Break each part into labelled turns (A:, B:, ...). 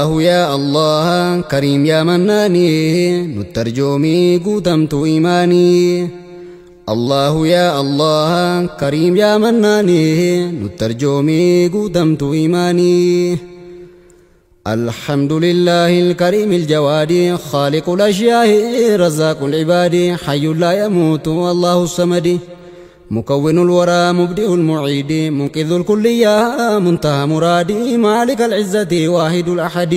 A: الله يا الله كريم يا مناني نترجمي قدمت إيماني الله يا الله كريم يا مناني نترجمي قدمت إيماني الحمد لله الكريم الجواد خالق الأشياء رزاق العباد حي لا يموت الله الصمد مكون الورى مبدئ المعيد منقذ الكل يا منتهى مرادي مالك العزة واحد الأحد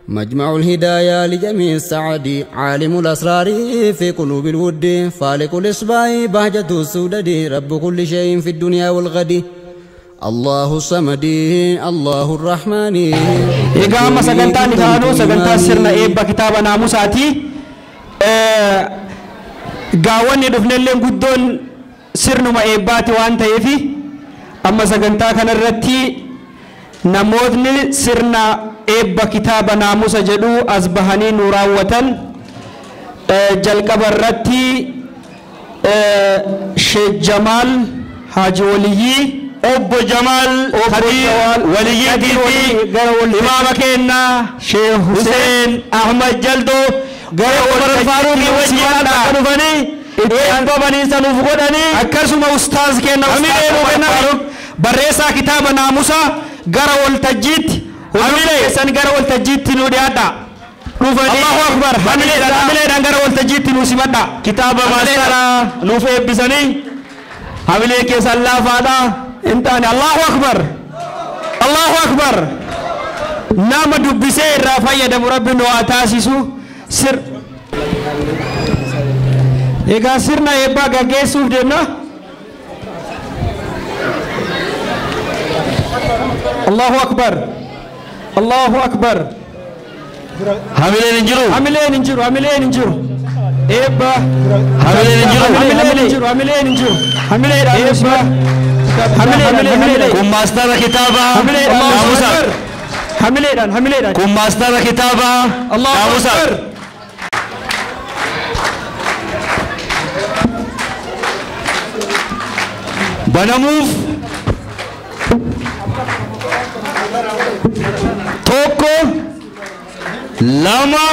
A: مجمع الهدايا لجميع السعد عالم الأسرار في قلوب الود فالق الإصباح بهجة السودد رب كل شيء في الدنيا والغد الله الصمد الله الرحمن.
B: إقامة سجنتان كانوا سجنتان سرنا إبا كتابنا مساتي قاوني دفن اللي قدون سرنا ما إباتي وانت يفي أما سجنتا كان الرتي نموذني سرنا إبا كتابنا مسجدو أصبحني نوراوة جلقب الرتي شيخ جمال حاج ولي أبو جمال ولي ديني إمام كينا شيخ حسين أحمد جلدو عمر الفاروق وجيانا كنفني إبا بني سنفقودني أكرسم أستاذ كينا أستاذ بريسا كتاب ناموسا غرا والتجيت سن غرا والتجيت نوديادا الله أكبر حملي غرا والتجيت نوسيمادا كتاب ماسرا نوفي بسني حملي كيس الله فادا انتاني الله أكبر الله أكبر نام دبسير رافايا دم ربنا واتاسيسو سر إيقا سرنا يبا غاقيسو دينا الله أكبر الله أكبر حملين انجرو حملين انجرو حملين انجرو إيبا حملين انجرو حملين انجرو حملين انجرو حملين إيبا حملين كم ماستر كتابة الله أكبر حملين كم ماستر كتابة الله أكبر بنموف توكو لما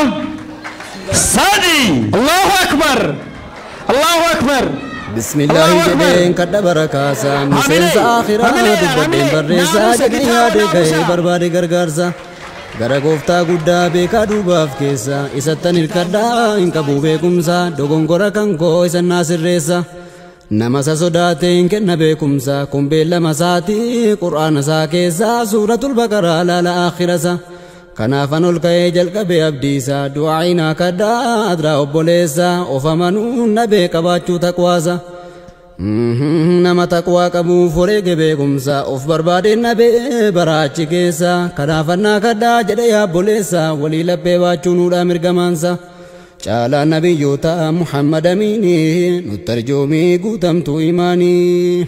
B: سادي الله أكبر الله أكبر
A: بسم الله جدين كد بركاسا مسنس آخرة دبدين بريسا جدنيا دكاي بربادي غرغرسا غرا غوفتا غودا بيكا دوباف كيسا إساتن الكدا إنكا بوبيكمسا دوغونغورا كانكو إسان ناصر ريسا نمسا صداتين كنا بيكمسا كمبيلا مساتي قرآن سا كيسا سورة البقرة لا آخرسا كنافن الكي جلق بأبديسا دعينا كدا أدرا أبوليسا وفمنون نبي كباتشو تقواسا نما تقوى كبو فريق بيكمسا أف بربادين نبي براتش كيسا كنافنا كدا جدي أبوليسا ولي لبي باتشو نورا مرقمانسا شالا نبي يوتا محمد أميني نترجمي قدمت إيماني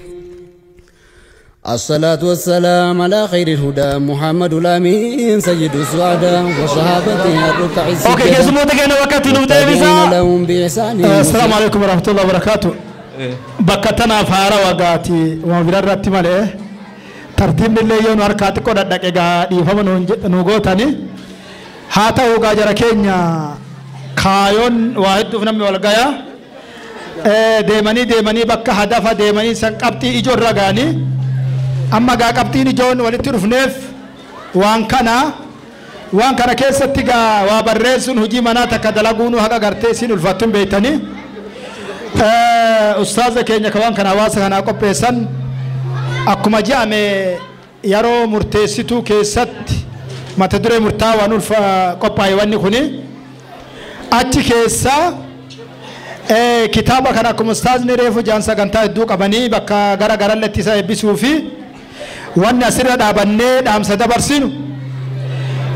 A: الصلاة والسلام على خير الهدى محمد الأمين سيد السعداء وصحابته الركع السجدة
B: السلام عليكم ورحمة الله وبركاته بكتنا فارا وقاتي ومبرر رتمال ترتيب اللي يون وركاتي قد دقيقة يفهم نوغوتاني هاتا وقاجر كينيا كايون واحد دفنمي والقايا ديماني بكا هدفا ديماني سنقبتي إجور رقاني أما قابتيني جون ولترف نف وان كان كيستيغا وبرزون هجي مناتا كدلاغونو هكا غرتيسين الفاتون بيتاني أستاذ كينيا كوان كان واسا كان قبيسان أكما جامي يارو مرتيسيتو كيست ما تدري مرتاوى نولفا قبا يواني خوني أتي كيسا كتابة كان أكما أستاذ نريفو جانسا كانتا يدوك أباني بكا غرا غرا لتسا يبسو في وانا سر دابني دام سدبرسينو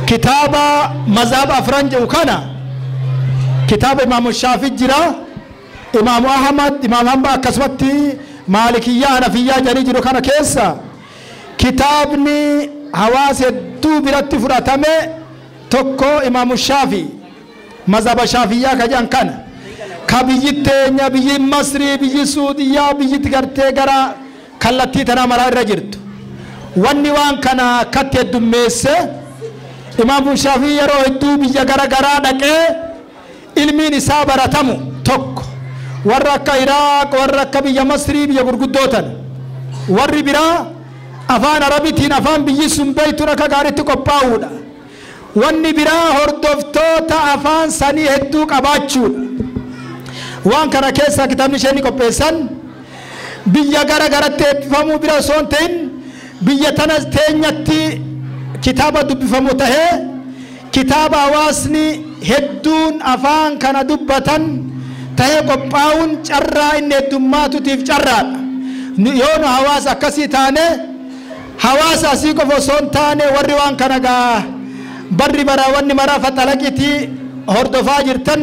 B: كتابة مذهب أفرنج وكانا كتاب إمام الشافعي جرا إمام أحمد إمام حنبل كسبتي مالكية حنفية جري جرو كانا كيسا كتابني حواس دو برات فراتامي توكو إمام الشافعي مذهب الشافعية كجان كان كبيجي تنيا بيجي مصري بيجي سعودية بيجي تغرتي غرا كلتي تنا مرا رجرت واني وان كان كتي دميس Imaamu Shaafii yeroo hedduu biyya garaagaraa dhaqee ilmiin isaa baratamu tokko warra akka Iraaq warra akka biyya Masrii biyya gurguddootan warri biraa afaan Arabiitiin afaan biyyi sun beektuun akka gaariitti qophaa'uudha. Wanni biraa hordoftoota afaan sanii hedduu qabaachuudha. Waan kana keessa kitaabni isheen qopheessan biyya garaagaratti eebbifamuu bira osoo hin ta'in biyya tanas teenyatti kitaaba dubbifamu tahee kitaaba hawaasni hedduun afaan kana dubbatan tahee qophaa'uun carraa inni heddummaatutiif carraadha. Yoo nu hawaasa akkasii taane hawaasa asii qofa osoo hin taane warri waan kana gaa barri baraawwanni maraa faxalaqiitii hordofaa jirtan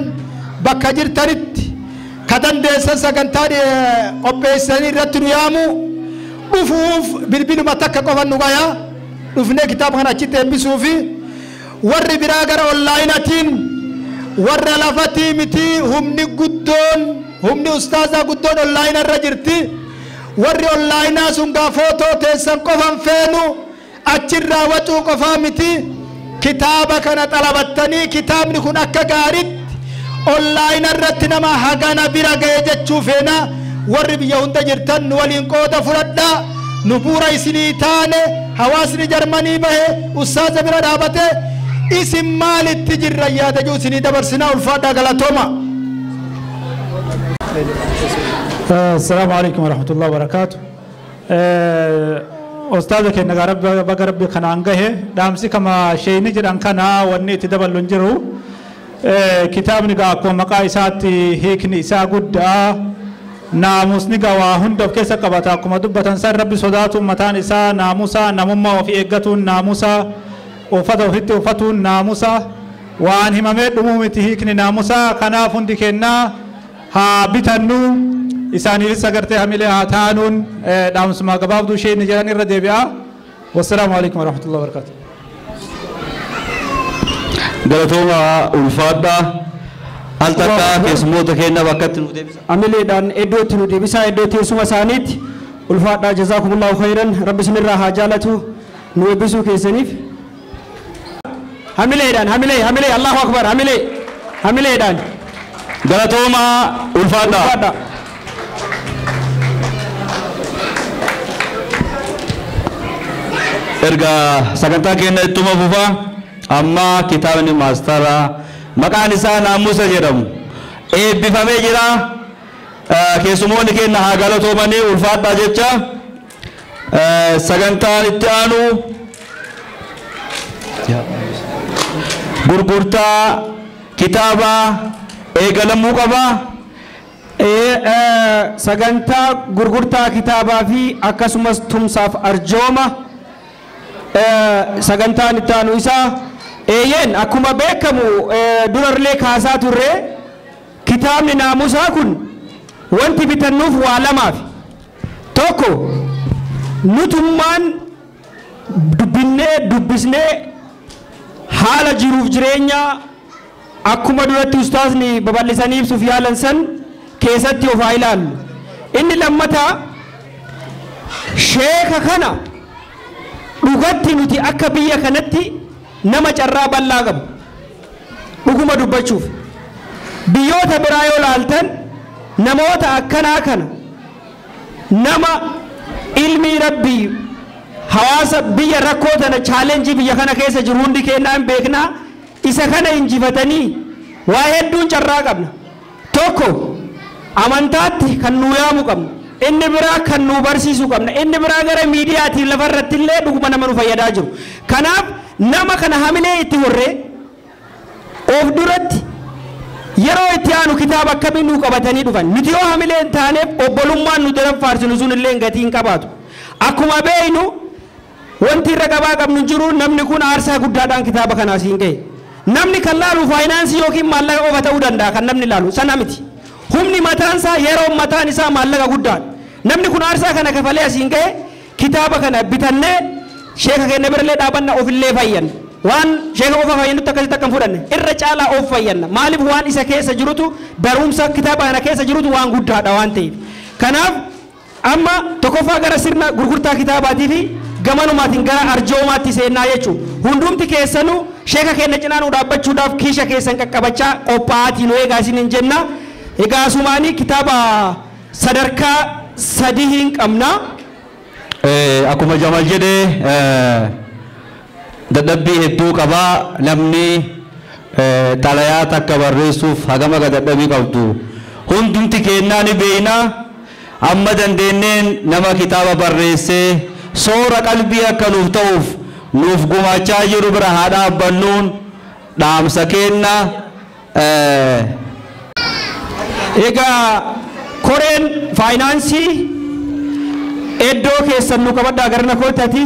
B: bakka jirtanitti ka dandeessan sagantaa qopheessanii irratti nu yaamu dhufuuf bilbiluma takka qofa nu gayaa dhufnee kitaaba kana achitti eebbisuufi warri biraa gara onlaayinatiin warra lafatii miti humni guddoon humni ustaazaa guddoon onlaayina irra jirti warri onlaayinaa sun gaa footoo teessan qofan feenu achirraa wacuu qofaa miti kitaaba kana xalabattanii kitaabni kun akka gaariitti onlaayina irratti nama hagana bira ga'e jechuu feena warri biyya hunda jirtan nu waliin qooda fudhadhaa nu buura isinii taane hawaasni jarmanii bahe ustaaza bira dhaabate isin maalitti jirra yaada juu isinii dabarsinaa ulfaadhaa galatooma.
C: السلام عليكم ورحمة الله وبركاته. أستاذ كنا بقرب خنانجه دامسي كما شيء نجر أنكنا وني تدبل لنجرو كتاب نجاكو مقايسات هيك نساء قد ناموس نجوا هندب كيسا كبتا كما دبتن سر ربي صداتو متان إساء ناموسا نمما وفي إجتون ناموسا وفتو هتو فتو ناموسا وان همامت دمومتي هيك ناموسا كنا فندي كنا ها بتنو إساني لسه هميله هاتانون دامس ما قباب دو شيء نجارني رديبيا والسلام عليكم ورحمة الله وبركاته.
D: قالتوما الفاضة هل تكا كسموت كنا وقت نديبس
E: أميله دان إدوت نديبسا إدوت يسوع سانيت الفاضة جزاكم الله خيرا رب بسم الله حاجالته نوبسو كيسنيف هميله دان هميله الله أكبر هميله دان
D: قالتوما الفاضة erga sagantaa keenya ittuma fufa amma kitaabni maastara maqaan isaa naamusa jedhamu eebbifamee jira keessumoonni keenya haa galatoomanii ulfaadhaa jecha sagantaan itti aanu gurgurtaa kitaaba eegalamuu qaba.
E: Sagantaa gurgurtaa kitaabaa fi akkasumas tumsaaf arjooma sagantaan itti aanu isaa eeyyeen akkuma beekamu durarlee kaasaa turre kitaabni naamusaa kun wanti bitannuuf waa lamaaf tokko nutummaan dubbisnee haala jiruuf jireenya akkuma duratti ustaasni babal'isanii ibsuuf yaalan san keessatti of haa ilaallu. Inni lammataa sheeka kana dhugatti nuti akka biyya kanatti nama carraa bal'aa qabu dhuguma dubbachuuf biyyoota biraa yoo laaltan namoota akkanaa kana nama ilmi rabbii hawaasa biyya rakkoo tana chaalenjii biyya kana keessa jiru hundi kennaa hin beeknaa isa kana injifatanii waa hedduun carraa qabna tokko amantaatti kan nu yaamu qabna inni biraa kan nu barsiisu qabna inni biraa gara miidiyaatiin lafarratti illee dhuguma nama nu fayyadaa jiru kanaaf nama kana hamilee itti horree of duratti yeroo itti aanu kitaaba akkamiin nu qabatanii dhufan nuti yoo hamilee hin taaneef obbolummaan nu daran faarsinu sun illee gatii hin qabaatu akkuma beeynu wanti irra qabaa qabnu jiru namni kun aarsaa guddaadhaan kitaaba kanaas hin ga'e namni kan laalu faayinaansii yookiin maallaqa qofa ta'uu danda'a kan namni laalu sana miti humni mataan isaa yeroo mataan isaa maallaqa guddaadha namni kun aarsaa kana kafalee asiin ga'e kitaaba kana bitannee sheeka keenya birallee dhaabanna ofillee fayyanna waan sheeka qofa fayyannutti akkasitti akkam fudhanne irra caalaa of fayyanna maaliif waan isa keessa jirutu barumsa kitaaba kana keessa jirutu waan guddaadha waan ta'eef kanaaf amma tokkoffaa gara sirna gurgurtaa kitaabaatii fi gamanumaatiin gara arjoomaatti seennaa jechuun hundumti keessanuu sheeka keenya cinaa nu dhaabbachuudhaaf kiisha keessan qaqqabachaa qophaa'aatii nu eegaa isiniin jenna. Egaa asumaanii kitaaba sadarkaa sadii hin qabna.
D: Akkuma Jamal jedhee dadhabbii hedduu qabaa namni xalayaa takka barreessuuf hagama dadhabbii qabdu hundumti kennaa ni beekna. Amma dandeenyeen nama kitaaba barreessee soora qalbii akka nuuf ta'uuf nuuf gumaachaa jiru bira haa dhaabbannuun dhaamsa kenna.
E: Egaa koreen faayinaansii iddoo keessan nu qabadhaa garna kootati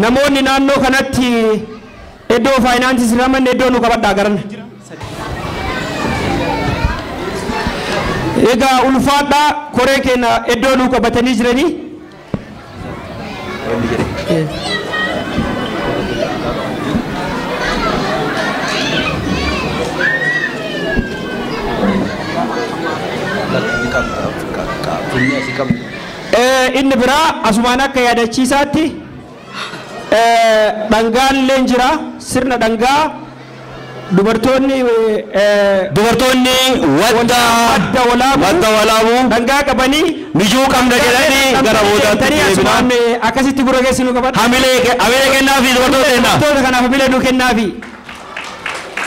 E: namoonni naannoo kanatti iddoo faayinaansii sirramanne iddoo nu qabadhaa garna. Egaa ulfaadhaa koree keenya iddoo nu qabatanii jiranii. Inni biraa asumaan akka yaadachiisaatti dhangaan illee jira sirna dhangaa dubartoonni wadda walaabu dhangaa qabanii mijuu qabna jedhanii gara boodaatti asumaan akkasitti gurra geessinu qabadha. Hamilee kennaafi dubartoota kanaaf hamilee nu kennaafi.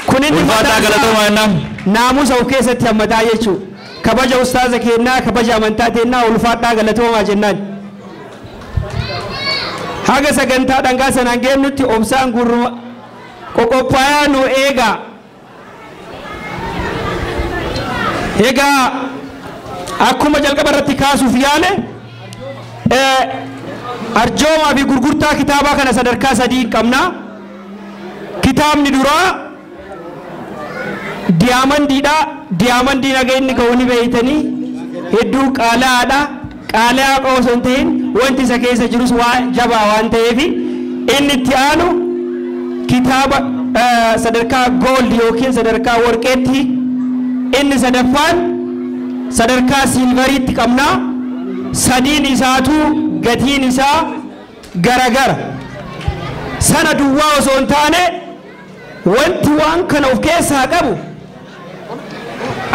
E: Kunin
D: ulfaataa galatoomaa jennaan.
E: Naamusa of keessatti hammataa jechuudha. Kabaja ustaaza kennaa kabaja amantaa kennaa ulfaadhaa galatoomaa jennaan. Haga sagantaa dhangaa sanaan geennutti obsaan gurruma qoqophaayaa nu eegaa. Egaa akkuma jalqaba irratti kaasuuf yaale arjoomaa fi gurgurtaa kitaabaa kana sadarkaa sadii qabna. Kitaabni duraa diyaamandiidha. Diyaamandiin haga inni ga'u ni beeytanii hedduu qaalaadha. Qaalaa osoo hin ta'in wanti isa keessa jirus waan jabaa waan ta'eef inni itti aanu kitaaba sadarkaa gold yookiin sadarkaa warqeetti. Inni sadaffaan sadarkaa silveriitti qabna. Sadiin isaatu gatiin isaa garagara. Sana duwwaa osoo hin taane wanti waan kana of keessaa qabu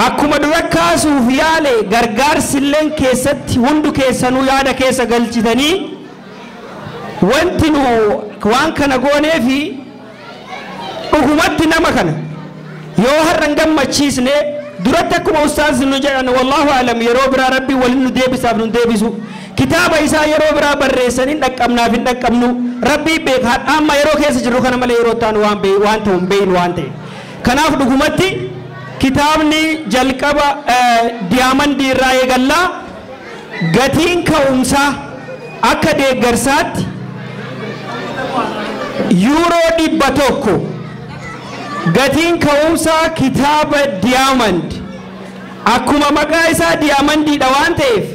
E: akkuma dura kaasuuf yaale gargaarsilleen keessatti hundu keessanuu yaada keessa galchitanii wanti nu waan kana gooneefi dhugumatti nama kana yoo har'an gammachiisne duratti akkuma ustaazi nu jedhan wallahu alam yeroo biraa rabbii waliin nu deebisaaf nu deebisu kitaaba isaa yeroo biraa barreessanii dhaqqabnaaf hin dhaqqabnu rabbii beeka amma yeroo keessa jirru kana malee yeroo taanu waan ta'u hin beeynu waan ta'e kanaaf dhugumatti kitaabni jalqaba diyaamandii irraa eegallaa gatiin ka'umsaa akka deeggarsaatti yuuroo 100 gatiin ka'umsaa kitaaba diyaamand akkuma maqaa isaa diyaamandiidha waan ta'eef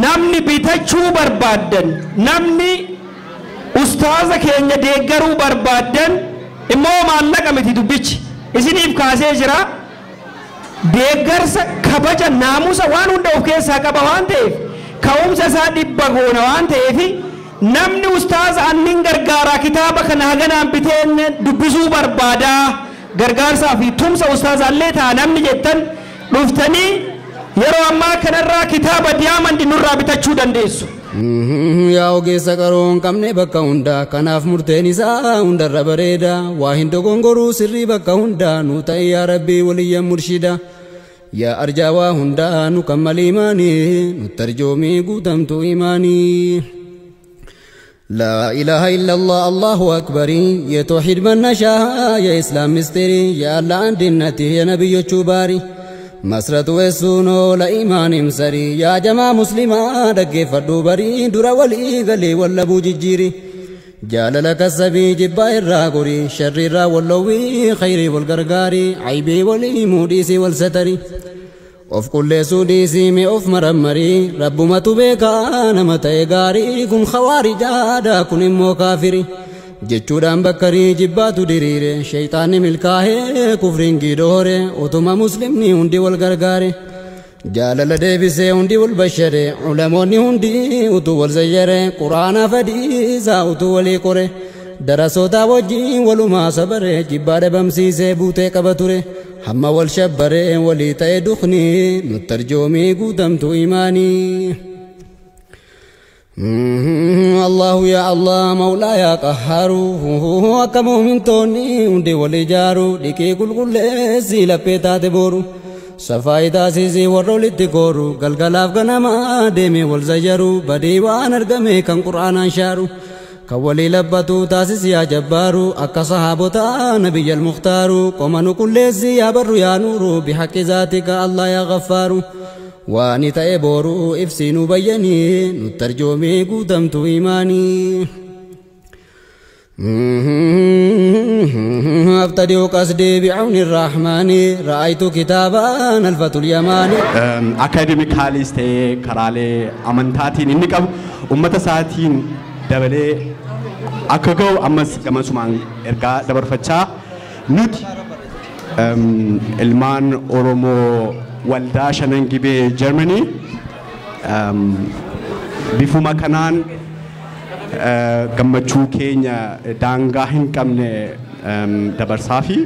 E: namni bitachuu barbaaddan namni ustaaza keenya deeggaruu barbaaddan immoo maallaqa miti dubbichi isiniif kaasee jira deeggarsa kabaja naamusa waan hunda of keessaa qaba waan ta'eef ka'umsa isaa 100 goona waan ta'eef namni ustaaza annin gargaaraa kitaaba kana haganaan biteen dubbisuu barbaadaa gargaarsaa fi tumsa ustaazaallee ta'a namni jettan dhuftanii yeroo ammaa kanarraa kitaaba diyaamandi nurraa bitachuu dandeessu.
A: Yaa ogeessa qaroon qabne bakka hundaa kanaaf murteen isaa hundarra bareeda waa hin dogongoruu sirrii bakka hundaa nu ta'e yaa rabbii waliyyan murshida yaa arjaa waa hundaa nu kammal imaanii nu tarjoomii guutamtu imaanii. لا إله إلا الله الله أكبر يا توحيد من نشاء يا إسلام مستري يا الله عند النتي يا نبي الشباري مسرة وسونو لا إيمان مسري يا جماعة مسلمة دقي فردو بري درا ولي غلي ولا بوجيجيري جال لك السبي جبا الراغوري شر الرا واللوي خيري والغرغاري عيبي ولي موديسي والستري of kulleessuu dhiisii of marammarii rabbumatu beekaa nama ta'e gaarii kun khawaarijaa kun immoo kaafiri jechuudhaan bakkarii jibbaatu diriire shayxaanni milkaa'ee kufriin giidhoore utuma muslimni hundi wal gargaare jaalala deebisee hundi wal bashare ulamoonni hundi utuu wal zayyare quraana fadhiisaa utuu walii qore darasoota wajjin walumaa sabare jibbaa dhabamsiisee buutee qaba ture hamma wal shabbaree walii ta'e dukni nutti arjoomii guutamtu imaanii. الله يا الله مولا يا قهار أكمو من توني وندي ولجارو ديكي كل سيلا بيتا تبورو صفاي تاسيسي ورولي تكورو قلقلاف غنما ديمي والزجرو بدي وانا رقمي كان قرآن انشارو كولي لبتو تاسيسي يا جبارو أكا صحابتا نبي المختارو قمانو كل يا برو يا نورو بحق ذاتك الله يا غفارو واني تأبورو إفسينو بياني نترجمي قدمتو إيماني أبتدئ قصدي بعون الرحمن رأيت كتابا نلفة اليماني
F: أكاديميكاليس تي كرالي أمانتاتين إنك أمة ساعتين دبلي أكاقو أمس كما سمان إرقا دبر فتشا نوت إلمان أورومو والدا شننجيبي جرماني بفما كنان gammachuu keenya daangaa hin qabne dabarsaa fi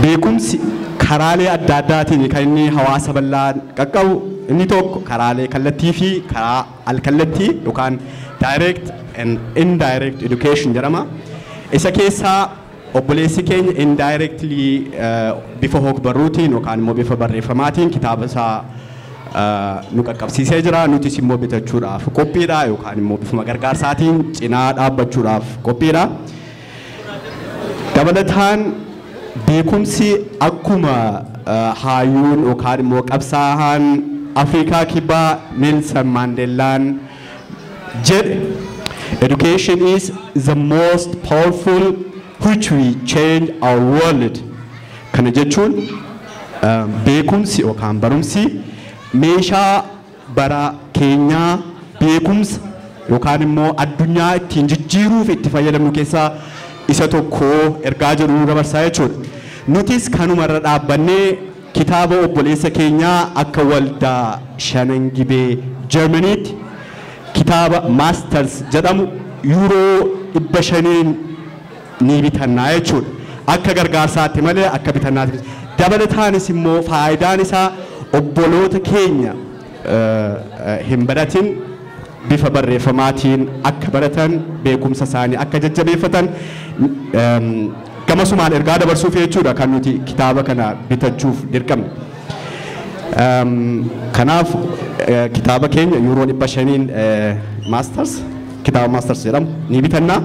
F: beekumsi karaalee adda addaatiin kan inni hawaasa bal'aa qaqqabu inni tokko karaalee kallattii fi karaa alkallattii yookaan direct and indirect education jedhama. Isa keessaa obboleessi keenya indirectly bifa hogbarruutiin yookaan immoo bifa barreeffamaatiin kitaaba isaa nu qaqqabsiisee jira. Nutis immoo bitachuudhaaf qophiidha yookaan immoo bifuma gargaarsaatiin cinaa dhaabbachuudhaaf qophiidha. Dabalataan beekumsi akkuma hayyuun yookaan immoo qabsaa'aan Afrikaa kibbaa Nelson Mandelaan jedhe education is the most powerful which will change our world. Kana jechuun beekumsi yookaan barumsi meeshaa bara keenyaa beekumsa yookaan immoo addunyaa ittiin jijjiiruuf itti fayyadamnu keessaa isa tokko ergaa jedhu dabarsaa jechuudha. Nutis kanumarra dhaabbannee kitaaba obboleessa keenyaa akka waldaa Shanangibee Jarmaniitti kitaaba Masters jedhamu yuuroo 500 ni bitannaa jechuudha. Akka gargaarsaatti malee akka bitannaatti. Dabalataanis immoo faayidaan isaa obboloota keenya hin baratin bifa barreeffamaatiin akka baratan beekumsa isaanii akka jajjabeeffatan gamasumaan ergaa dabarsuuf jechuudha kan nuti kitaaba kana bitachuuf dirqamne. Kanaaf kitaaba keenya yuuroo 500 masters kitaaba masters jedhamu ni bitannaa.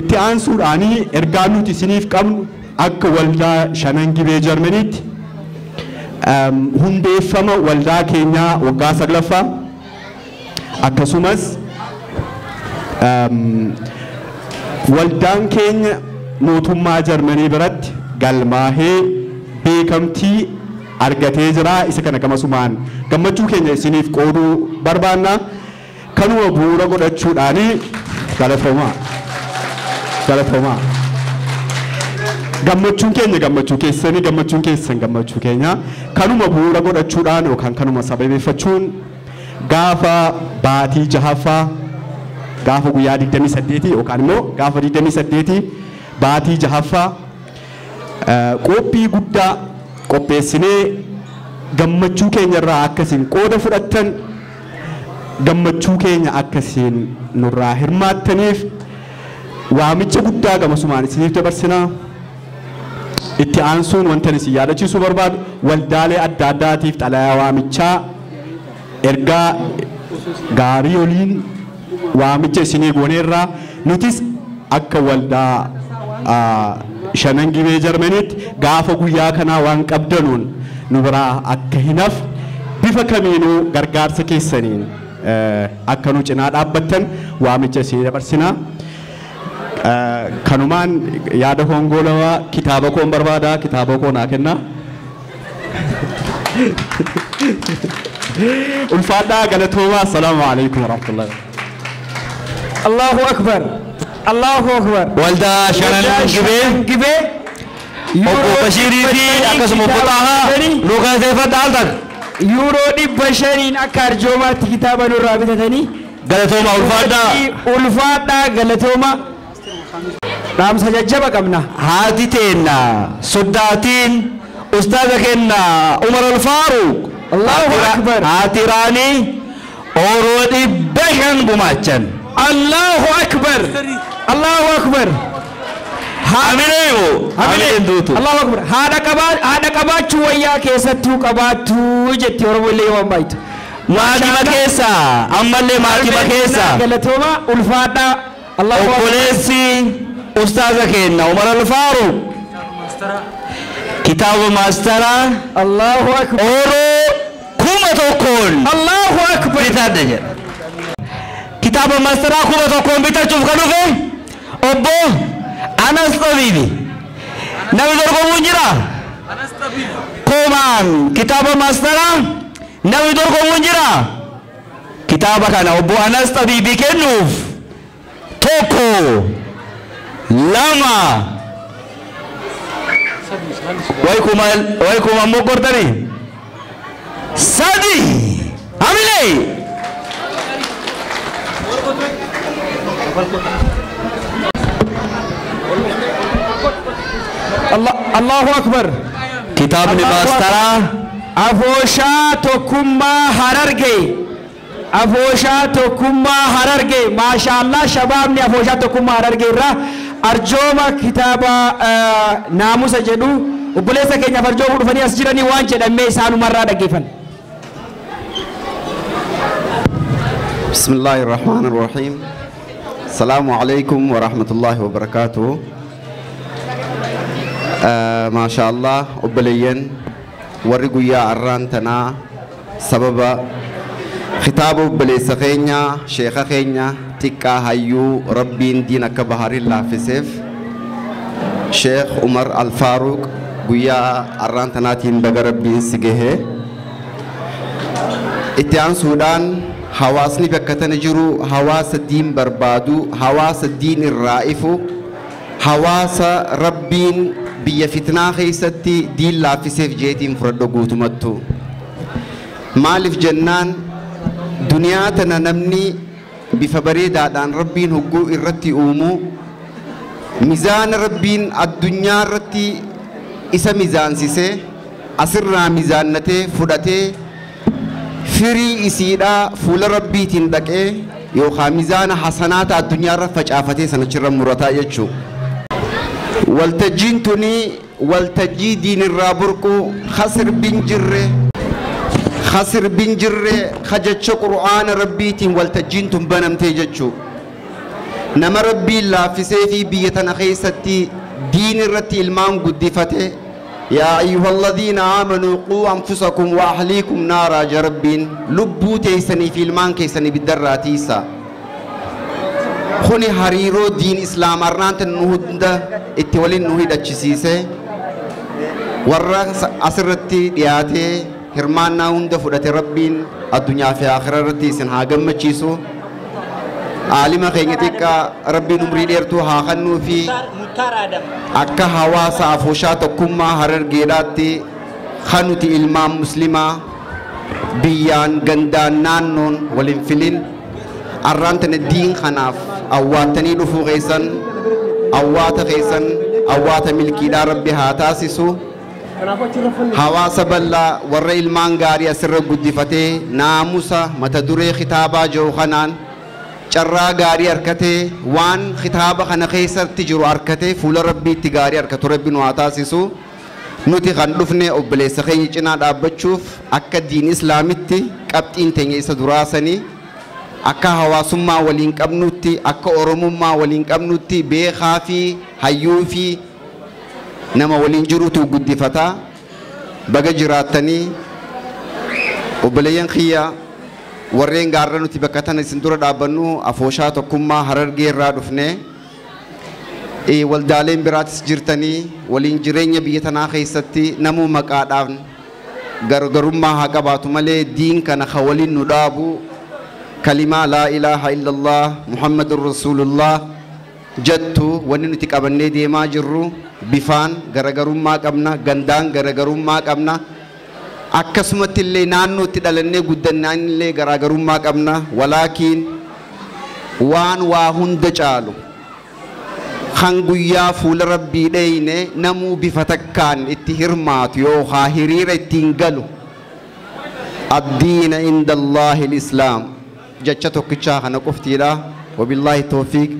F: Itti aansuudhaanii ergaa nuti isiniif qabnu akka waldaa Shanangibee Jarmaniitti hundeeffama waldaa keenyaa waggaa 9ffaa akkasumas waldaan keenya mootummaa Jarmanii biratti galmaahee beekamtii argatee jira. Isa kana gamasumaan gammachuu keenya isiniif qooduu barbaanna. Kanuma bu'uura godhachuudhaanii galatoomaa. Gammachuun keenya gammachuu keessanii gammachuun keessan gammachuu keenya kanuma bu'uura godhachuudhaan yookaan kanuma sababeeffachuun gaafa baatii 6ffaa gaafa guyyaa 28 yookaan immoo gaafa 28 baatii 6ffaa qophii guddaa qopheessinee gammachuu keenya irraa akkasiin qooda fudhattan gammachuu keenya akkasiin nurraa hirmaattaniif waamicha guddaa gamasumaan isiniif dabarsinaa. Itti aansuun wanta isin yaadachiisuu barbaadu waldaalee adda addaatiif xalayaa waamichaa ergaa gaarii waliin waamicha isinii gooneerraa nutis akka waldaa Shanangibee Jarmaniitti gaafa guyyaa kanaa waan qabdanuun nu biraa akka hinaaf bifa kamiinuu gargaarsa keessaniin akka nu cinaa dhaabbattan waamicha isinii dabarsinaa. Kanumaan yaada hongolawaa kitaaba koon barbaada kitaaba koon haa kennaa. Ulfaadhaa galatoomaa. Assalaamu alaikum warahmatullahi.
E: Allahu akbar. Allahu akbar.
D: Waldaa Shanangibee obbo Bashiirii fi akkasuma obbo Xaahaa nu galateeffadha al takka.
E: Yuuroo 500 akka arjoomaatti kitaaba nurraa bitatanii
D: galatooma
E: ulfaadha galatooma dhaamsa jajjaba qabna
D: haati teenna soddaatiin ustaaza kenna Umar al-Faaruq
E: Allahu akbar
D: haati raanii oroo dhibba shan gumaachan
E: Allahu akbar Allahu akbar
D: Hamileewo hamileen duutu
E: Allahu akbar haadha qabaachuu wayyaa keessattuu qabaattuu jetti Oromoo illee yoo ammaytu
D: maatima keessa ammallee maatima keessa
E: galatooma ulfaadha Allahu akbar
D: obboleessi ustaaza kenna Umar al-Faaruq kitaaba maastara
E: Allahu akbar
D: oroo kuma tokkoon
E: Allahu akbar
D: bitaadha jedha kitaaba maastara kuma tokkoon bitachuuf kan dhufe obbo Anas Tabibi namni dorgomuun jira kumaan kitaaba maastara namni dorgomuun jira kitaaba kana obbo Anas Tabibi kennuuf tokko lama way kuma mogortani sadi amile
E: Allahu akbar
D: kitabni maastara
E: afooshaa tokkummaa hararge maashaallah shabaabni afooshaa tokkummaa hararge irraa arjooma kitaaba naamusa jedhu obboleessa keenyaaf arjoomuu dhufanii as jiranii waan jedhamee isaanumarraa dhaggeeffan
G: بسم الله الرحمن الرحيم السلام عليكم ورحمة الله وبركاته ما شاء الله أبليين ورقوا يا أرانتنا سبب خطاب أبلي سخينيا شيخ خينيا تكا هيو ربين دينك بحر الله في سيف شيخ عمر الفاروق قويا أرانتنا تين بغربين سجيه اتيان سودان حواسني بكتن جرو حواس الدين بربادو حواس الدين الرائفو حواس ربين بيا فتنا خيستي دين لا في سيف جيتين فردو قوتمتو مالف جنان دنياتنا نمني بفبريدا دان ربين هقو الرتي أومو ميزان ربين الدنيا رتي إسا ميزان سيسي أسرنا ميزان نتي فردتي فري إسيدا فول ربي تندكي يوخا ميزان حسنات الدنيا رفج آفتي سنجر مرتا يجو والتجين توني والتجي دين الرابركو خسر بنجر خجتش قرآن ربي تين والتجين تنبنم تيجتشو نما ربي الله في سيفي بيتنا خيستي دين الرتي المان قدفته يا أيها الذين آمنوا قوا أنفسكم وأهليكم نارا جربين لبو تيسني في المان كيسني بالدراتيسا خوني هريرو دين إسلام أرنانت النهود اتولين نهود أتشسيسي ورّا أسرتي دياتي هرمانا هند فدت ربين الدنيا في آخرة رتي سنها قم تشيسو عالم خينتك ربي نمري ديرتو هاخنو في akka hawaasa afooshaa tokkummaa harargeedhaatti kanuti ilmaan muslimaa biyyaan gandaan naannoon waliin filin arraantana diin kanaaf awwaatanii dhufuu keessan awwaata milkiidhaa rabbi haa taasisu hawaasa bal'aa warra ilmaan gaarii asirra guddifatee naamusa mata duree kitaabaa jiru kanaan carraa gaarii arkatee waan kitaaba kana keessatti jiru arkatee fuula rabbiitti gaarii arkatu rabbi nu haa taasisu nuti kan dhufne obboleessa keenya cinaa dhaabbachuuf akka diin islaamitti qabxiin teenya isa duraasanii akka hawaasummaa waliin qabnutti akka oromummaa waliin qabnutti beekaa fi hayyuu fi nama waliin jirutu guddifataa baga jiraattanii obboleeyyan kiyya warreen gaarra nuti bakka tana isin dura dhaabbannu afooshaa tokkummaa harargee irraa dhufne waldaaleen biraatis jirtanii waliin jireenya biyya tanaa keessatti namuu maqaadhaan gargarummaa haa qabaatu malee diin kana ka waliin nu dhaabu kalimaa laa ilaaha illallah muhammadun rasuulullah jettu wanni nuti qabannee deemaa jirru bifaan garagarummaa qabna gandaan garagarummaa qabna akkasumatti illee naannootti dhalannee guddannaan illee garaagarummaa qabna walaakiin waan waa hunda caalu kan guyyaa fuula rabbii dheyne namuu bifa takkaan itti hirmaatu yookaa hiriira ittiin galu addiina inda Allaahi l-Islaam jecha tokkichaa kana qoftiidha. Wabillaahi tawfiiq.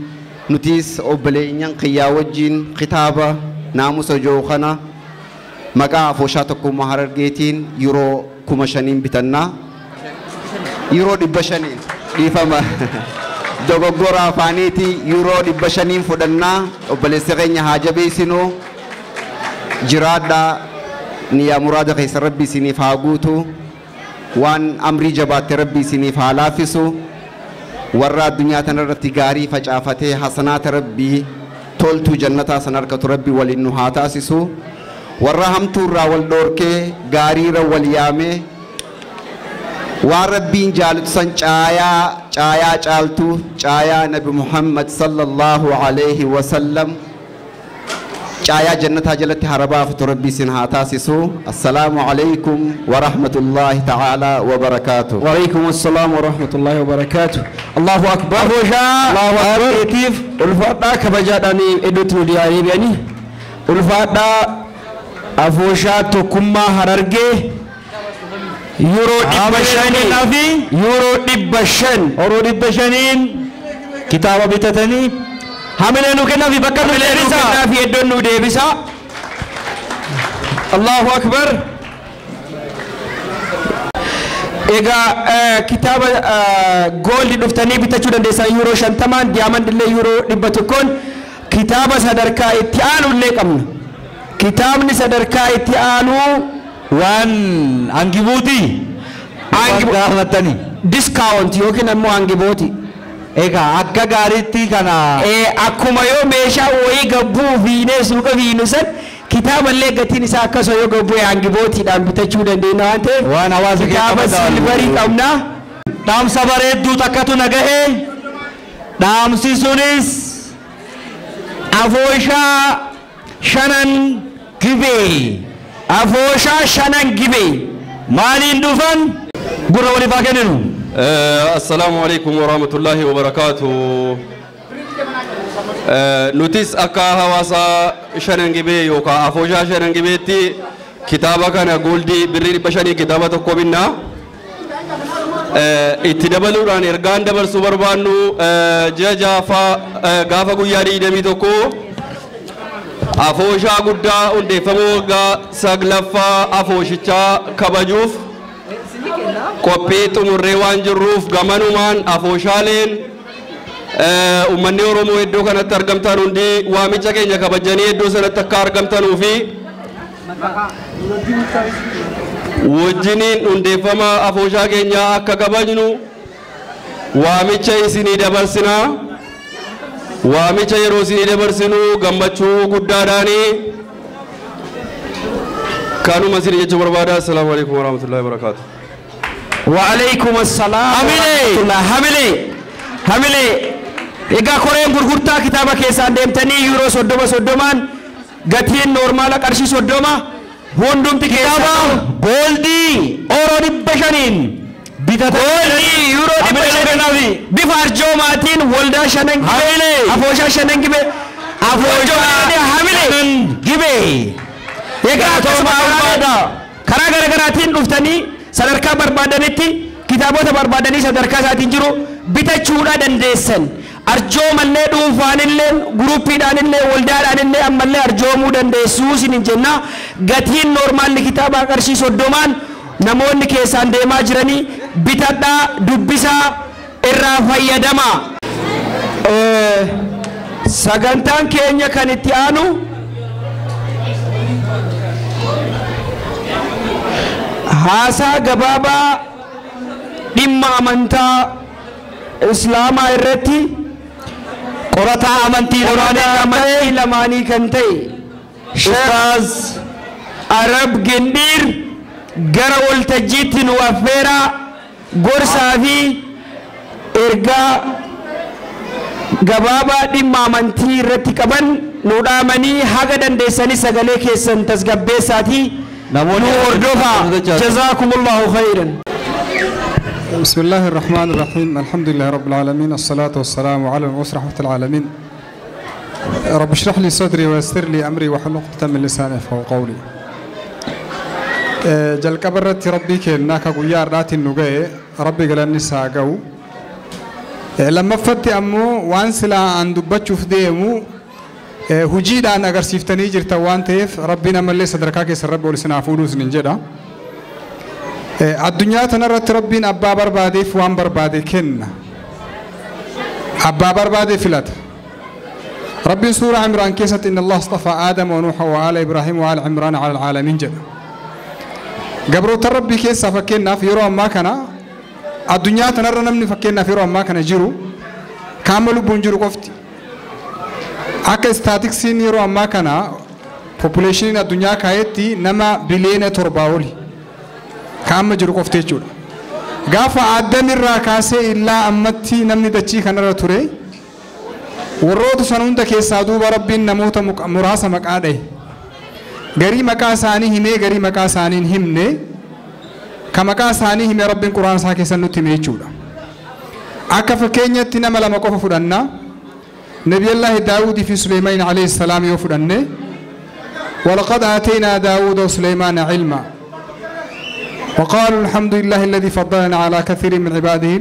G: Nutis obboleeyyan qiyyaa wajjin kitaaba naamusa joo kana maqaa afooshaa tokkummaa Harargeetiin yeroo 5,000 bitannaa. Yeroo 500 dhiifama. Dogoggora afaaniiti yeroo 500 fudhannaa. Obboleessa keenya haa jabeessinuu. Jiraadhaa niyyaa muraada keessa rabbi isiniif haa guutu. Waan amrii jabaatte rabbi isiniif haa laaffisu. Warra addunyaa tanarratti gaarii facaafatee hasanaata rabbii toltuu jannataa san harkatu rabbi waliin nu haa taasisu. Warra hamtuurraa wal dhoorkee gaariirra wal yaamee waan rabbiin jaalatu san caayaa caaltu caayaa nabi Muhammad sallallahu alayhi wa sallam caayaa jannataa jalatti harabaafatu rabbi isin haa taasisu. Assalaamu alaykum wa rahmatullahi ta'ala wa barakaatuh.
E: Wa alaykum assalaam wa rahmatullahi wa barakatuh. Allahu akbar. Allahu akbar. Etiif ulfaadhaa kabajaadhaan iddootti nu dhiyaanii bi'anii ulfaadhaa afooshaa tokkummaa Harargee Euro 500 kitaaba bitatanii hamilee nu kennaaf bakka nu deebisaa fi iddoon nu deebisaa. Allahu akbar. Egaa kitaaba gooldi dhuftanii bitachuu dandeessan Euro 50 diyaamandi illee Euro 100 kitaaba sadarkaa itti aanu illee qabna. Kitaabni sadarkaa itti aanu
D: waan hangibuuti gaafatanii
E: discount yookiin ammoo hangibooti.
D: Egaa akka gaariitti kana
E: akkuma yoo meeshaa wayii gabbuu fiinee suuqa fiinu san kitaaba illee gatiin isaa akkasuma yoo gabbuu hangibootiidhaan bitachuu dandeenya waan ta'eef
D: waan hawaasa
E: kitaaba silvarii qabna.
D: Dhaamsa bareedduu takkatu nagahee dhaamsi sunis afooshaa 5 gibee. Afooshaa 5 gibee maaliin dhufan gurra waliif haa kenninu.
H: Assalamu alaikum wa rahmatullahi wa barakatuh. Nutis akka hawaasa 5 gibee yookaan afooshaa 5 gibeetti kitaaba kana gooldi birrii 500 kitaaba tokko binna. Itti dabaluudhaan ergaan dabarsuu barbaannu ji'a gaafa guyyaa 21 afooshaa guddaa hundeeffamuu waggaa 9ffaa afooshichaa kabajuuf qophii xumurree waan jirruuf gamanumaan afooshaaleen ummanni Oromoo iddoo kanatti argamtan hundi waamicha keenya kabajanii iddoo sanatti akka argamtanuu fi wajjiniin hundeeffama afooshaa keenyaa akka kabajnu waamicha isinii dabarsinaa. Waamicha yeroo isinii dabarsinu gammachuu guddaadhaanii kanuma isinii jechuu barbaada. Assalaamu alaikum wa rahmatullahi wa barakatuh.
E: Wa alaikum assalaam. Hamilee egaa koreen gurgurtaa kitaaba keessaan deemtanii Euro 30 gatiin normaala qarshii 30 hundumti kitaaba gooldi Euro 500 bitatanii Euro 500 bifa arjoomaatiin waldaa 5 gibee afooshaa 5 gibee afooshaa hamilee gibee. Egaa karaa garaagaraatiin dhuftanii sadarkaa barbaadanitti kitaabota barbaadanii sadarkaa isaatiin jiru bitachuudha dandeessan. Arjoomallee dhuunfaanillee guruuppiidhaanillee waldaadhaanillee ammallee arjoomuu dandeessuu isin jenna. Gatiin normaalli kitaaba qarshii 30 namoonni keessaan deemaa jiranii bitadhaa dubbisaa irraa fayyadamaa. Sagantaan keenya kan itti aanu haasaa gabaabaa dhimma amantaa islaamaa irratti qorataa amantii lamaanii kan ta'e Ustaaz Arab Gindiir gara waltajjiitti nu affeeraa gorsaa fi ergaa gabaabaa dhimma amantii irratti qaban nu dhaamanii haga dandeessanii sagalee keessan tasgabbeessaatii namoonni hordofaa. Jazakumullahu khairan.
I: بسم الله الرحمن الرحيم الحمد لله رب العالمين الصلاة والسلام على المبعوث رحمة العالمين رب اشرح لي صدري ويسر لي أمري واحلل عقدة من لساني يفقهوا قولي جل كبرت ربي كأنك قيار رات النجاة ربي قال النساء جو لما فتي أمو وانسلا عند بتشوف ديمو هجيد أن أجر سيفتني جرت وانتف ربنا ملء صدرك كسر رب ولسنا فلوس نجدا الدنيا تنرت ربنا أبا بربادي فوان بربادي كن أبا بربادي فلات ربي سورة عمران كيست إن الله اصطفى آدم ونوح وآل إبراهيم وآل عمران على العالمين جدا قبرو تربي كيس فكنا في يوم ما كنا الدنيا تنرى نمني فكنا في يوم ما كنا جيرو كاملوا بنجرو قفتي أكا statistics يرو ما كنا population الدنيا كايتي نما بليون ترباولي كام جرو قفتي جود غافا آدم الراكاسة إلا أمتي نمني دچي كنا رتوري ورود سنون تكي سادو بربين نموت مراسة مقاده غري مقاساني همي غري مقاساني همني كمقاساني همي ربين قرآن ساكي سنو تمي جود أكا فكينية تنما لما قف فرنا نبي الله داود في سليمان عليه السلام يوفرنه ولقد آتينا داود وسليمان علما وقالوا الحمد لله الذي فضلنا على كثير من عباده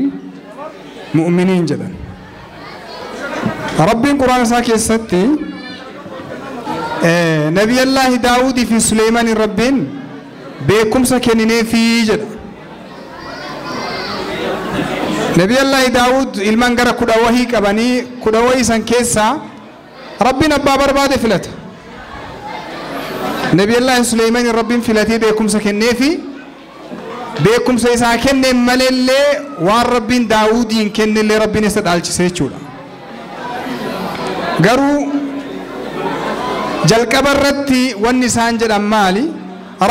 I: المؤمنين جدا رب القرآن ساكي الستي نبي الله داود في سليمان رب بكم سكنين في جدا نبي الله داود ilman gara kuda wahi qabani kuda wahi san keessa rabbin abba barbaade filat نبي الله سليمان ربين فلاتي beekumsa kenneefi beekumsa isaa kenne malelle waan rabbin daawudiin kennelle rabbin isa dhaalchise jechuudha garuu jalqaba irratti wanni isaan jedhan maali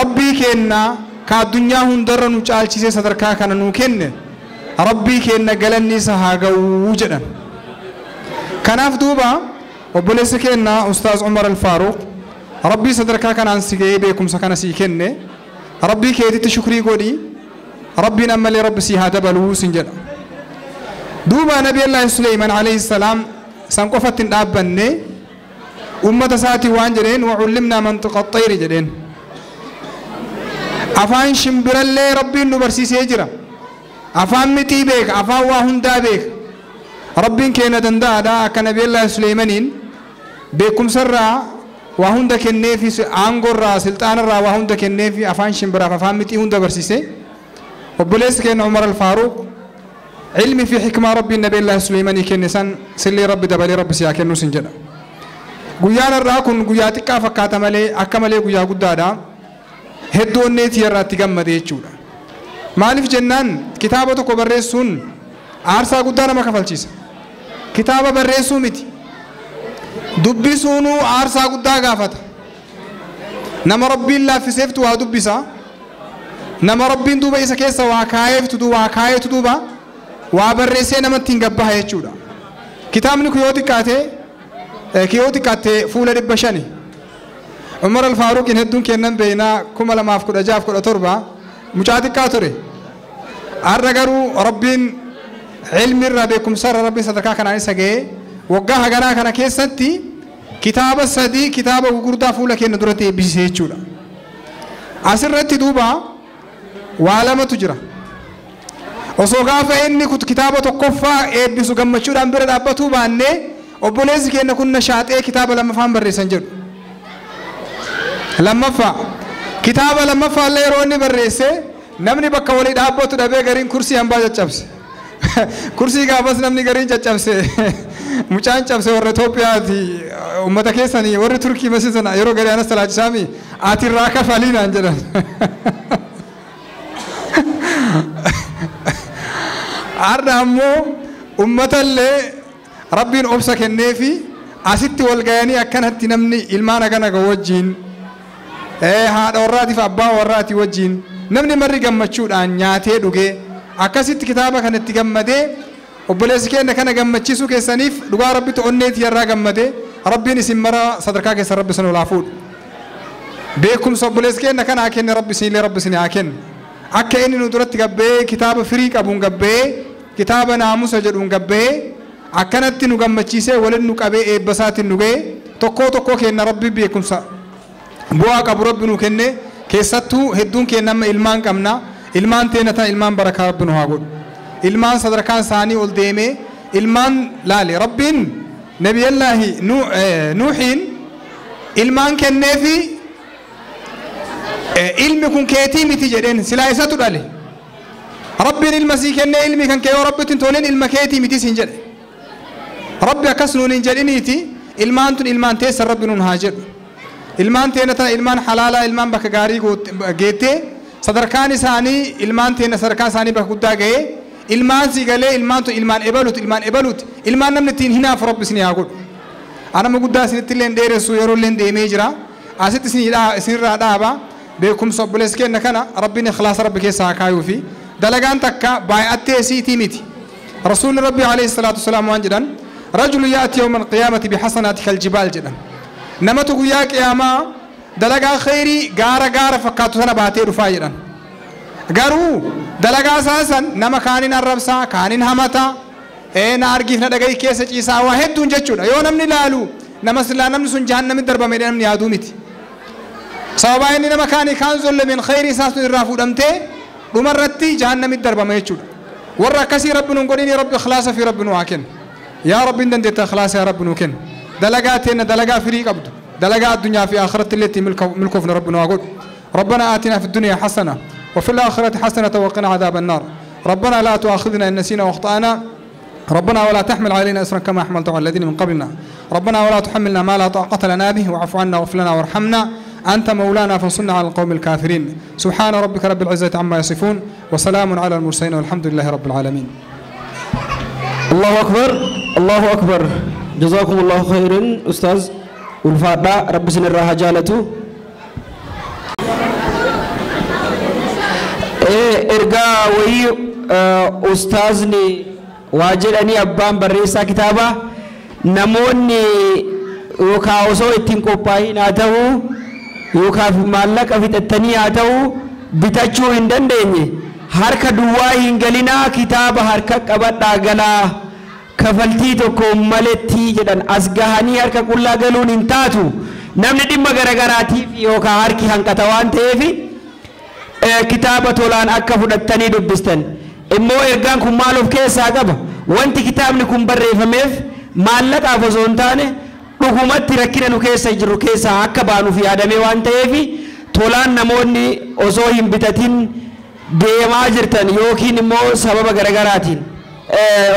I: rabbii kenna ka addunyaa hundarra nu caalchise sadarkaa kana nu kenne ربي كأن جلني سهاجو وجدا كناف دوبا وبلس كأن أستاذ عمر الفاروق ربي صدرك كان عن سجى بكم سكان سيكنة ربي كيدي تشكري قولي ربي نمل رب سيهاد بلو سنجد دوبا نبي الله سليمان عليه السلام سنقفت الأبنة أمة ساتي وانجرين وعلمنا منطق الطير جدين أفان شمبر الله ربي نبرسي سيجرا أفهم متي بيك أفهم واهندا بيك ربين كينا دندا دا كنبي الله سليمانين بكم سرّا واهندا كنّي في عنقر را سلطان را واهندا كنّي في أفهم شمبرا أفهم متي هندا برسيسه وبليس كين عمر الفاروق علمي في حكمة ربي النبي الله سليماني كنّسان سلي ربي دبلي ربي سياكن نسنجدا قيان الراكون قياتك فكات ملي أكملي قيا قدادا هدون نيتي الراتي جمّد يجودا مالف جنان كتابة كبرسون عرسا قدانا ما كفلتشيس كتابة برسو متي دبسونو عرسا قدا قافت نما ربي الله في سيفت ودبسا نما ربي دوبا إسا كيسا وكايف تدوبا وبرسي نما تنقبها يجودا كتاب كيوتي كاتي فولا دبشاني عمر الفاروق ينهدون كينن بينا كمالا مافكو أجاف كو أتربا مجادك كاتوري أرجعوا ربين علم ربكم سر ربي صدقا كان عيسى جي وجاه جنا كان كيستي كتاب السدي كتاب وجردا فولا كي ندرتي بيسيجولا أسرت دوبا وعلامة تجرا وسوقا فإني كنت كتابة كفا بيسو جم مشورا برد أبتو بانه وبوليس كي نكون نشاط كتاب لما فهم بريسنجر لما فا كتاب لما فا اللي يروني بريسه نمني بكولي دابو تدابي غرين كرسي هم باجت شابس كرسي كابس نمني غرين شابس مچان شابس ور إثيوبيا دي أمتا كيساني ور تركي مسيسنا يرو غري أنا سلاج سامي آتي راكا فالينا أنجلا أردامو أمتا اللي ربين أبسك النفي أسيتي والغاني أكنت نمني إلمانا كنا جوجين هذا وراتي فأبا وراتي وجين نمني مري جمّتشود عن نياتي دوجي أكاسيت كتابة كانت تجمّده وبلس كأنه كان جمّتشيسو كسنيف دوغا ربي تونيت يرّا جمّده ربي نسيم مرا صدركا كسر ربي سنو لافود بيكم صبلس كأنه كان أكين ربي سيني ربي سيني أكين akka inni nu duratti gabbee kitaaba firii qabuun gabbee kitaaba naamusa jedhuun gabbee akkanatti nu gammachiisee waliin nu qabee eebba isaatiin nu ga'e tokkoo kenna rabbi beekumsa bu'aa qabu rabbi nu kenne keessattuu hedduun kenna amma ilmaan qabna ilmaan teena tan ilmaan barakaa rabbi nu haa godhu ilmaan sadarkaan isaanii ol deemee ilmaan laale rabbiin nabiyallaahi nuuhiin ilmaan kenneefi ilmi kun keetii miti jedheen silaa isatu dhale rabbiin ilma sii kennee ilmi kan kee yoo rabbitiin toleen ilma keetii miti siin jedhe rabbi akkas nuun hin jedhiniiti ilmaan tun ilmaan teessa rabbi nuun haa jedhu ilmaan teena tana ilmaan halaalaa ilmaan bakka gaarii geettee sadarkaan isaanii ilmaan teena sadarkaan isaanii bakka guddaa ga'ee ilmaan si galee ilmaan tun ilmaan ebaluut ilmaan namni ittiin hinaafu rabbi isin haa godhu anama guddaa isinitti illee dheeressu yeroo illee deemee jira asitti isinirraa dhaaba beekumsa obboleessa kenna kana rabbiin ikhlaasa rabbi keessa haa kaayuu fi dalagaan takka baay'attee siitii miti rasuulli rabbi alayhi salaatu wasalaam waan jedhan rajulu yaati yawma alqiyaamati bixasanaati kaljibaal jedhan namatu guyyaa qiyaamaa dalagaa khayrii gaara fakkaatu sana baatee dhufaa jedhan garuu dalagaa saasan nama kaanin arrabsaa kaanin hamata na argiif na dhagahi keessa ciisaa waa hedduun jechuudha yoo namni ilaalu nama silaa namni sun jahannamitti darbame namni yaaduu miti sababaa inni nama kaanii kaan zollameen khayrii isaa sun irraa fuudhamtee dhumarratti jahannamitti darbame jechuudha warra akkasii rabbi nuun godhini rabbi ikhlaasa fi rabbi nu haa kennu yaa rabbiin dandeetta ikhlaasa yaa rabbi nuu kennu dalagaa teenna dalagaa firii qabdu دلقاء الدنيا في آخرة التي ملكوفنا ربنا وقل ربنا آتنا في الدنيا حسنة وفي الآخرة حسنة وقنا عذاب النار ربنا لا تؤاخذنا إن نسينا واخطأنا ربنا ولا تحمل علينا إصرا كما حملته على الذين من قبلنا ربنا ولا تحملنا ما لا طاقة لنا به واعف عنا واغفر لنا وارحمنا أنت مولانا فانصرنا على القوم الكافرين سبحان ربك رب العزة عما يصفون وسلام على المرسلين والحمد لله رب العالمين
E: الله أكبر الله أكبر جزاكم الله خيرا أستاذ والفادا رب سن الراحة جالته إرجع وهي أستاذني واجرني أبان بريسا كتابة نموني يوكاوسو إتنكوباي ناتو يوكاف مالك في التاني ناتو بتأجو هندن ديني هركا دواي هنجلنا كتابة هركا كبدا غلا kafaltii tokko maletti jedhan asgahanii harka qullaa galuun hin taatu namni dhimma garagaraatiif yookaan harki hanqata waan ta'eef kitaaba tolaan akka fudhattanii dubbistan immoo ergaan kun maal of keessaa qaba wanti kitaabni kun barreeffameef maallaqaaf osoo hin taane dhugumatti rakkina nu keessa jiru keessaa akka baanuuf yaadamee waan ta'eef tolaan namoonni osoo hin bitatin deemaa jirtan yookiin immoo sababa garagaraatiin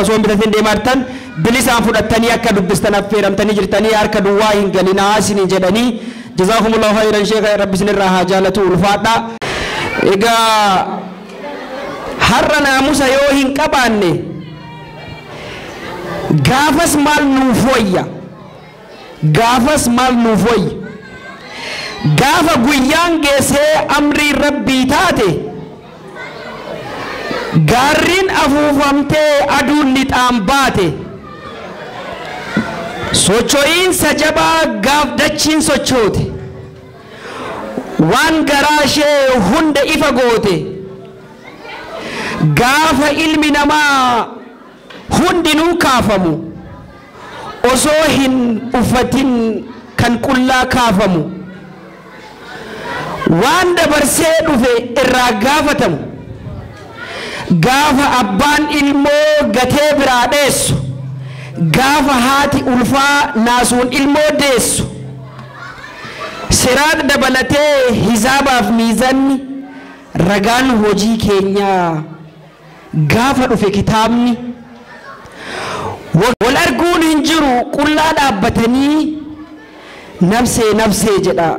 E: osoo bitatin deemartan bilisaan fudhattanii akka dubbistan affeeramtanii jirtanii harka duwwaa hin galinaa isinii jedhanii jazakumullahu khayran sheekha rabbi isinirraa haa jaalatu ulfaadha egaa har'a naamusa yoo hin qabaanne gaafas maal nuuf wayya gaafa guyyaan geessee amrii rabbii taate gaarriin afuufamtee aduun lixaan baate socho'iinsa jabaa gaaf dachiin sochoote waan garaa ishee hunda ifa goote gaafa ilmi namaa hundinuu kaafamu osoo hin uffatin kan qullaa kaafamu waan dabarsee dhufe irraa gaafatamu gaafa abbaan ilmoo gatee biraa dheessu gaafa haati ulfaa naasuun ilmoo deessu siraat dabalatee hizaabaaf miizanni ragaan hojii keenyaa gaafa dhufe kitaabni wal arguun hin jiru qullaa dhaabbatanii nafsee jedha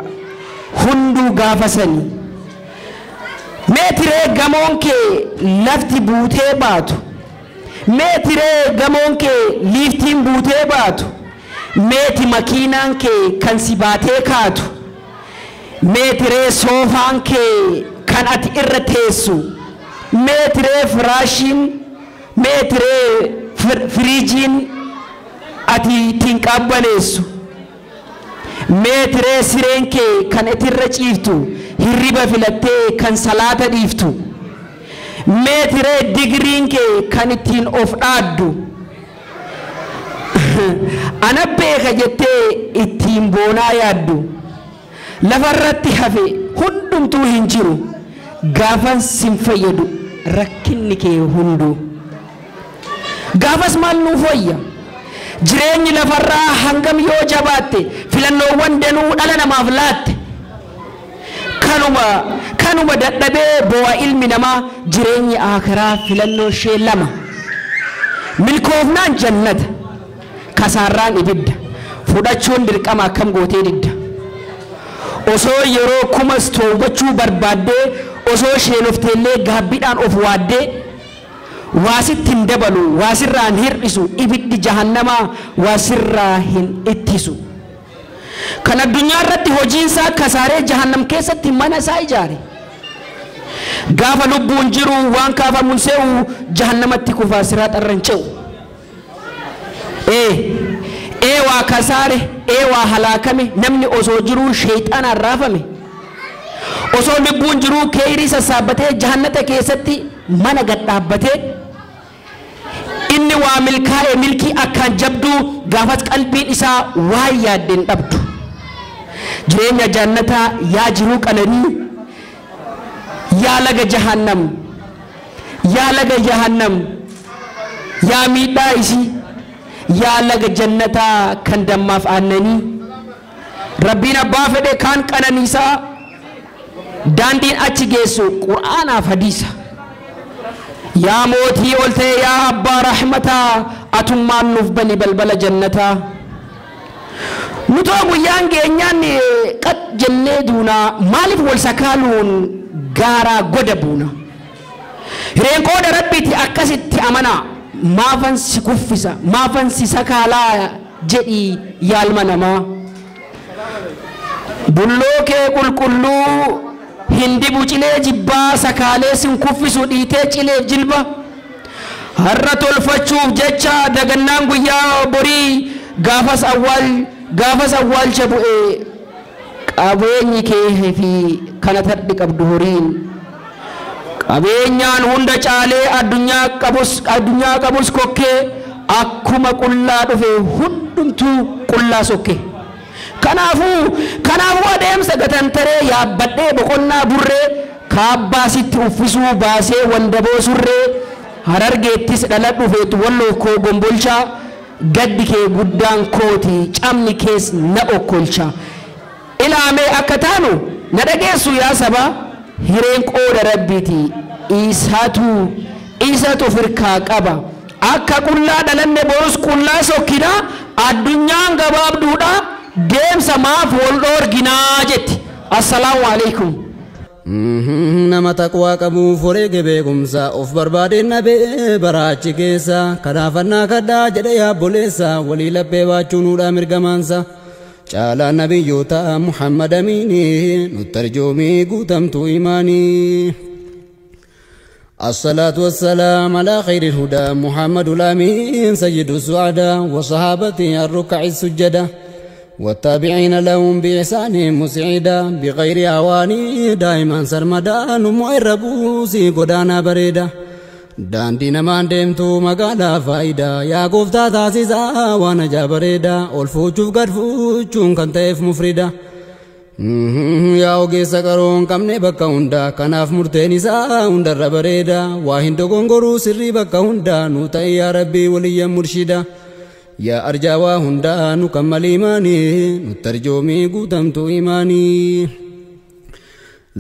E: hunduu gaafa sanii meetiree gamoon kee lafti buutee baatu meetiree gamoon kee liiftiin buutee baatu meeti makiinaan kee kan si baatee kaatu meetiree soofaan kee kan ati irra teessu meetiree firaashiin meetiree firiijiin ati ittiin qabbaneessu meetiree sireen kee kan ati irra ciiftu hirriba filattee kan salaata dhiiftu meetiree digriin kee kan ittiin of dhaaddu ana beeka jettee ittiin boonaa yaaddu lafarratti hafe hundumtuu hin jiru gaafan sin fayyadu rakkinni kee hunduu gaafas maal nuuf wayya jireenyi lafarraa hangam yoo jabaatte filannoowwan danuu dhala namaaf laatte kanuma dadhabee bu'aa ilmi namaa jireenyi akhiraa filannoo ishee lama milkoofnaan jannata kasaarraan ibidda fudhachuun dirqama akkam gootee didda osoo yeroo kumas toobachuu barbaaddee osoo sheenofteellee gaabbiidhaan of waaddee waasitti hin dabalu waasirraa hin hir'isu ibiddi jahannamaa waasirraa hin ittisu kan addunyaa irratti hojiinsaa kasaaree jahannam keessatti mana isaa ijaare gaafa lubbuun jiru waan kaafamuun se'u jahannamatti kufaa siraaxarra hin ce'u waa kasaare waa halaakame namni osoo jiruu sheexaanaan raafame osoo lubbuun jiruu keeyrii sassaabbatee jahannata keessatti mana gad dhaabbatee inni waa milkaa'e milkii akkaan jabduu gaafas qalbiin isaa waan yaaddeen dhabdu jireenya jannataa yaa jiruu qananii yaa laga jahannam yaa miidhaa isii yaa laga jannataa kan dammaaf aannanii rabbiin abbaa fedhe kaan qananiisaa daandiin achi geessu qur'aanaaf hadiisa yaa mootii ol ta'e yaa abbaa rahmataa atummaan nuuf bani balbala jannataa nutoo guyyaan geenyaan qat jennee duunaa maaliif wal sakaaluun gaaraa goda buuna hireen qooda rabbiiti akkasitti amanaa maafan si kuffisa maafan si sakaalaa jedhii yaalma namaa bulloo kee qulqulluu hindibu cilee jibbaa sakaalee sin kuffisu dhiitee cilee jilba har'a tolfachuuf jecha dagannaan guyyaa borii gaafas awwaalcha bu'e qabeenyi kee fi kana tadhi qabdu horiin qabeenyaan hunda caalee addunyaa qabus kokkee akkuma qullaa dhufe hundumtuu qullaa sokke kanaafuu adeemsa gatantaree yaabbadhee boqonnaa burree kaabbaa sitti uffisuu baasee wandaboo surree harargeettis dhaladhu feetu walloof koo gombolchaa gaddi kee guddaan kooti camni kees na okkolcha ilaamee akka taanu na dhageessu yaa saba hireen qooda rabbiiti isatu firkaa qaba akka qullaa dhalanne boos qullaa sokkina addunyaan gabaabduudha deemsa maaf wal dhoorginaa jetti assalaamu alaikum
A: nama taqwaa qabuuf wareege beekumsa of barbaadeen nabee baraachi keessa kanaafannaa kadhaa jedhe yaabboleessa walii laphee baachuunuudha mirgamaansa caalaa nabiyyoota muhammad amiini nuttarjoomii guutamtuu imaanii الصلاة والسلام على خير الهدى محمد الأمين سيد السعداء وصحابته الركع السجدة والتابعين لهم بإحسان مسعدا بغير أواني دائما سرمدا معربوسي قدانا بريدا daandii namaan deemtu magaalaa faayidaa yaa gooftaa taasisaa waan ajaa bareedaa ol fuuchuuf gad fuuchuun kan ta'eef mufrida yaa ogeessa qaroon qabne bakka hundaa kanaaf murteen isaa hundarra bareeda waa hin dogongoruu sirrii bakka hundaa nu ta'e yaa rabbii waliyyan murshida yaa arjaa waa hundaa nu kammal imaanii nutti arjoomii guutamtu imaanii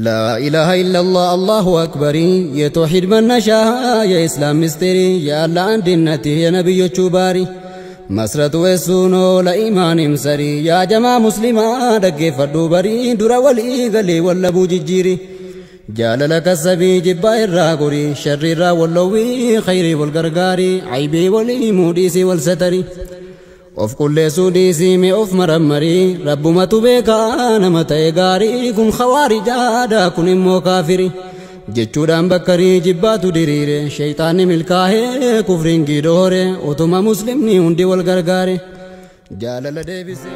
A: لا إله إلا الله الله أكبر يا توحيد من نشاء يا إسلام مستري يا الله عند النتي يا نبي الشباري مسرة وسونو لا إيمان مسري يا جماعة مسلمة دقي فردو بري درا ولي غلي ولا بوجيجيري جال لك السبي جبا الراغوري شر الرا واللوي خيري والغرغاري عيبي ولي موديسي والستري of kulleessuu dhiisii of marammarii rabbumatu beekaa nama ta'e gaarii kun khawaarijaa kun immoo kaafiri jechuudhaan bakkarii jibbaatu diriire shayxaanni milkaa'ee kufriin giidhoore utuma muslimni hundi wal gargaare jaalala deebise